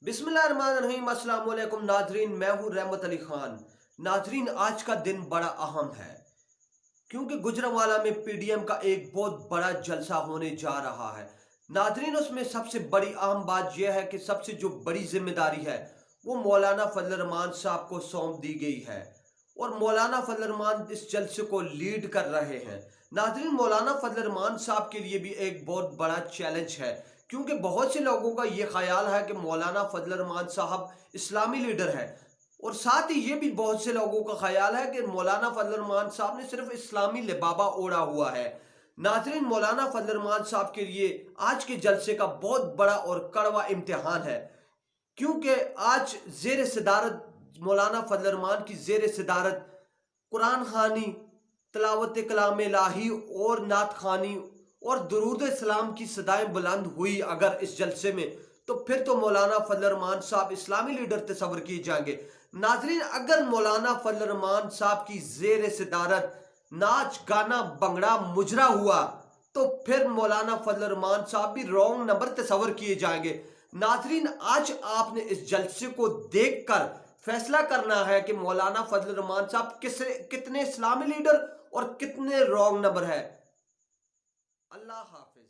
बिस्मिल्लाहिर्रहमानिर्रहीम। अस्सलाम वालेकुम नाजरीन, मैं हूँ रहमत अली खान। नाजरीन, आज का दिन बड़ा अहम है क्योंकि गुजरांवाला में पीडीएम का एक बहुत बड़ा जलसा होने जा रहा है। नाजरीन, उसमें सबसे बड़ी अहम बात यह है कि सबसे जो बड़ी जिम्मेदारी है वो मौलाना फजल रहमान साहब को सौंप दी गई है और मौलाना फजल रहमान इस जलसे को लीड कर रहे हैं। नाजरीन, मौलाना फजल रहमान साहब के लिए भी एक बहुत बड़ा चैलेंज है क्योंकि बहुत से लोगों का ये ख्याल है कि मौलाना फजल रहमान साहब इस्लामी लीडर है और साथ ही ये भी बहुत से लोगों का ख्याल है कि मौलाना फजल रहमान साहब ने सिर्फ इस्लामी लिबाबा ओढ़ा हुआ है। नाजरीन, मौलाना फजल रहमान साहब के लिए आज के जलसे का बहुत बड़ा और कड़वा इम्तिहान है क्योंकि आज जेर सदारत मौलाना फजल रहमान की जेर सदारत कुरान खानी, तलावत कलाम इलाही और नात खानी और दुरूद इस्लाम की सदाएं बुलंद हुई अगर इस जलसे में, तो फिर तो मौलाना फजल रहमान साहब इस्लामी लीडर तस्वर किए जाएंगे। नाजरीन, अगर मौलाना फजल रहमान साहब की जेर सदारत नाच गाना बंगड़ा मुजरा हुआ तो फिर मौलाना फजल रहमान साहब भी रॉन्ग नंबर तस्वर किए जाएंगे। नाजरीन, आज आपने इस जलसे को देखकर फैसला करना है कि मौलाना फजल रहमान साहब कितने इस्लामी लीडर और कितने रॉन्ग नंबर है। अल्लाह हाफिज।